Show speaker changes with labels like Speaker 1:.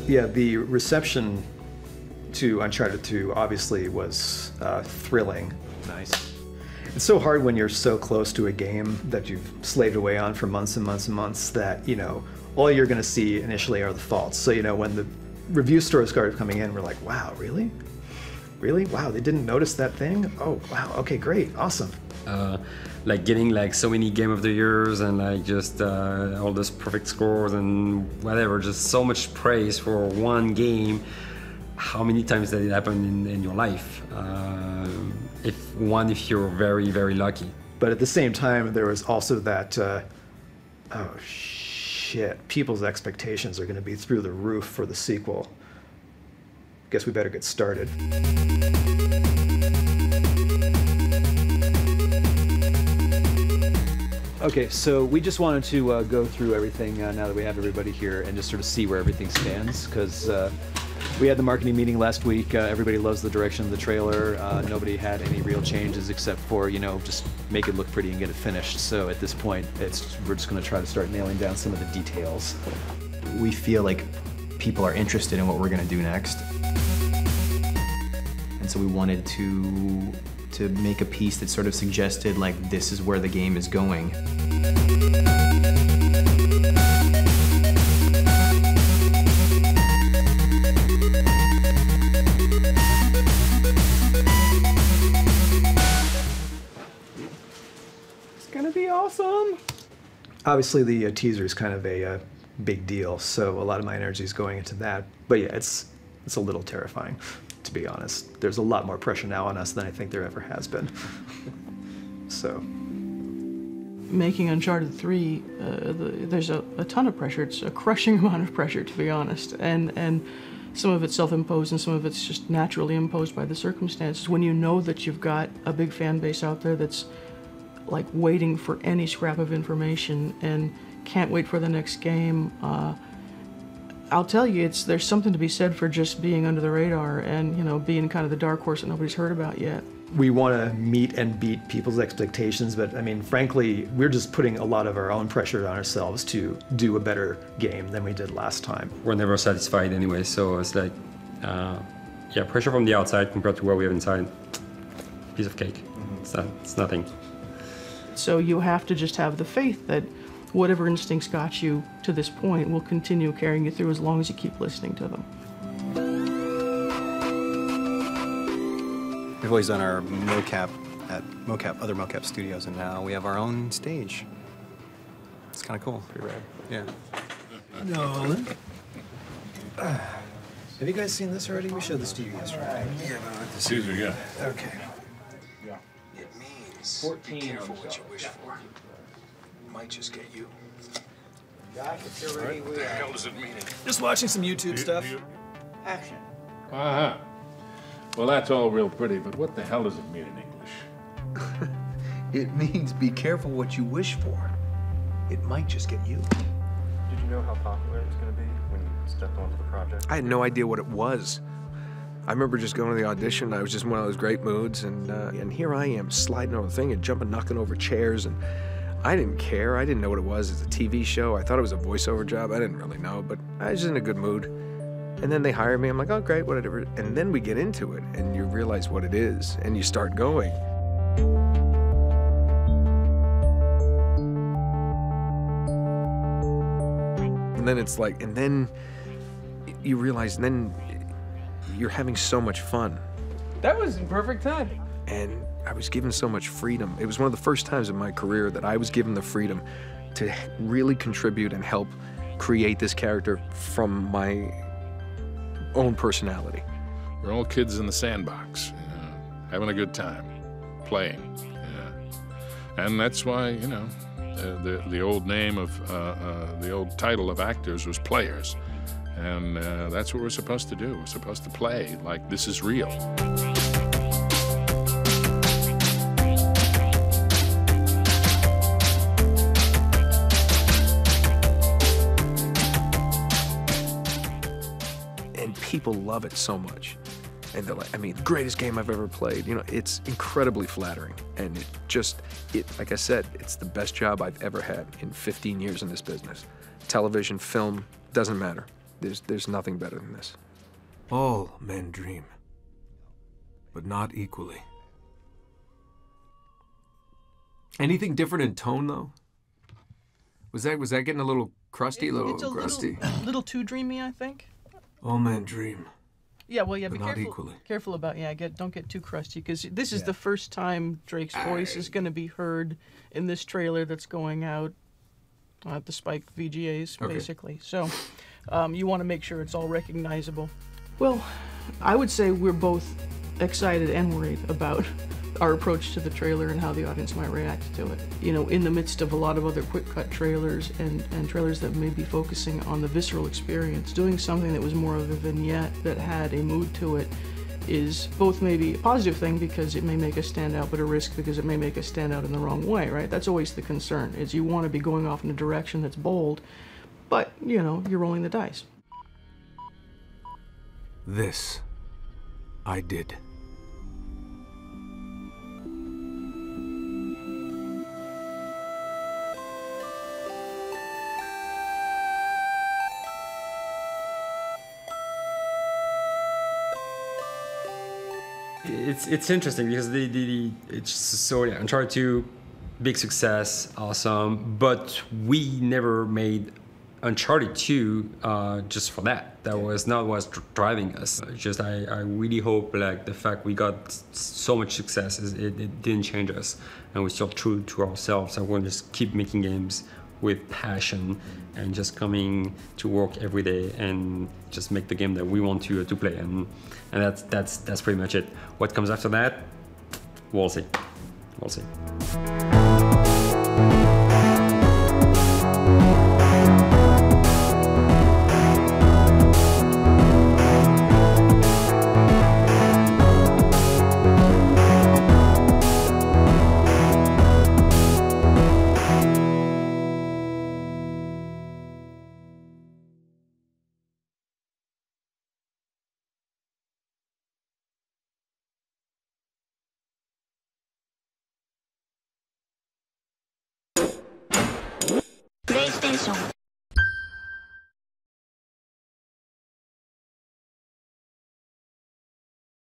Speaker 1: Yeah, the reception to Uncharted 2 obviously was thrilling.
Speaker 2: Nice.
Speaker 1: It's so hard when you're so close to a game that you've slaved away on for months and months and months that, you know, all you're going to see initially are the faults. So, you know, when the review stores started coming in, we're like, wow, really? Really? Wow, they didn't notice that thing? Oh, wow, okay, great, awesome.
Speaker 3: Like getting like so many Game of the Years and like just all those perfect scores and whatever, just so much praise for one game. How many times did it happen in your life? If you're very, very lucky.
Speaker 1: But at the same time, there was also that, oh shit, people's expectations are gonna be through the roof for the sequel. Guess we better get started.
Speaker 2: Okay, so we just wanted to go through everything now that we have everybody here and just sort of see where everything stands, because we had the marketing meeting last week. Everybody loves the direction of the trailer. Nobody had any real changes except for, you know, just make it look pretty and get it finished. So at this point, we're just going to try to start nailing down some of the details.
Speaker 4: We feel like people are interested in what we're going to do next. And so we wanted to make a piece that sort of suggested, like, this is where the game is going.
Speaker 2: It's gonna be awesome!
Speaker 1: Obviously, the teaser is kind of a big deal, so a lot of my energy is going into that. But yeah, it's a little terrifying, to be honest. There's a lot more pressure now on us than I think there ever has been. So.
Speaker 5: Making Uncharted 3, there's a ton of pressure. It's a crushing amount of pressure, to be honest. And some of it's self-imposed and some of it's just naturally imposed by the circumstances. When you know that you've got a big fan base out there that's like waiting for any scrap of information and can't wait for the next game, I'll tell you, there's something to be said for just being under the radar and, you know, being kind of the dark horse that nobody's heard about yet.
Speaker 1: We want to meet and beat people's expectations, but I mean, frankly, we're just putting a lot of our own pressure on ourselves to do a better game than we did last time.
Speaker 3: We're never satisfied anyway, so it's like, yeah, pressure from the outside compared to what we have inside. Piece of cake. It's nothing.
Speaker 5: So you have to just have the faith that whatever instincts got you to this point will continue carrying you through as long as you keep listening to them.
Speaker 4: We've always done our mocap at other mocap studios, and now we have our own stage. It's kind of cool.
Speaker 1: Pretty rad.
Speaker 4: Yeah.
Speaker 6: Nolan. Have you guys seen this already? We showed this to you yesterday.
Speaker 7: Yeah, but the Caesar, yeah.
Speaker 6: Okay.
Speaker 7: It means 14 be careful what you wish for. It might just get you. What the hell does it mean?
Speaker 6: Just watching some YouTube stuff.
Speaker 8: Action.
Speaker 7: Uh-huh. Well, that's all real pretty, but what the hell does it mean in English?
Speaker 6: It means be careful what you wish for. It might just get you.
Speaker 9: Did you know how popular it was going to be when you stepped onto the project?
Speaker 10: I had no idea what it was. I remember just going to the audition. I was just in one of those great moods, and here I am sliding over the thing and jumping, knocking over chairs, and I didn't care. I didn't know what it was. It's a TV show. I thought it was a voiceover job. I didn't really know, but I was in a good mood. And then they hired me. I'm like, oh, great, whatever. And then we get into it, and you realize what it is, and you start going. And then it's like, and then you realize, and then you're having so much fun.
Speaker 8: That was in perfect time.
Speaker 10: And I was given so much freedom. It was one of the first times in my career that I was given the freedom to really contribute and help create this character from my own personality.
Speaker 7: We're all kids in the sandbox, having a good time, playing. Yeah.
Speaker 11: And that's why, you know, the old name of, the old title of actors was players. And that's what we're supposed to do. We're supposed to play like this is real.
Speaker 10: And people love it so much. And they're like, I mean, greatest game I've ever played. You know, it's incredibly flattering. And like I said, it's the best job I've ever had in 15 years in this business. Television, film, doesn't matter. There's nothing better than this.
Speaker 12: All men dream, but not equally. Anything different in tone, though? Was that getting a little crusty,
Speaker 5: It's a
Speaker 12: crusty?
Speaker 5: little too dreamy, I think.
Speaker 12: All men dream.
Speaker 5: Yeah, well, yeah, be
Speaker 12: not
Speaker 5: careful.
Speaker 12: equally.
Speaker 5: Careful about don't get too crusty, because this is the first time Drake's voice is going to be heard in this trailer that's going out at the Spike VGAs, basically. So you want to make sure it's all recognizable. Well, I would say we're both excited and worried about our approach to the trailer and how the audience might react to it. You know, in the midst of a lot of other quick-cut trailers and trailers that may be focusing on the visceral experience, doing something that was more of a vignette that had a mood to it is both maybe a positive thing because it may make us stand out, but a risk because it may make us stand out in the wrong way, right? That's always the concern, is you want to be going off in a direction that's bold, but, you know, you're rolling the dice.
Speaker 12: This I did.
Speaker 3: It's interesting because it's so yeah, Uncharted 2, big success, awesome, but we never made Uncharted 2 just for that. That was not what's driving us. Just I really hope like the fact we got so much success it didn't change us, and we're still true to ourselves. I want to just keep making games with passion and just coming to work every day and just make the game that we want to play, and that's pretty much it. What comes after that, we'll see. We'll see.
Speaker 13: PlayStation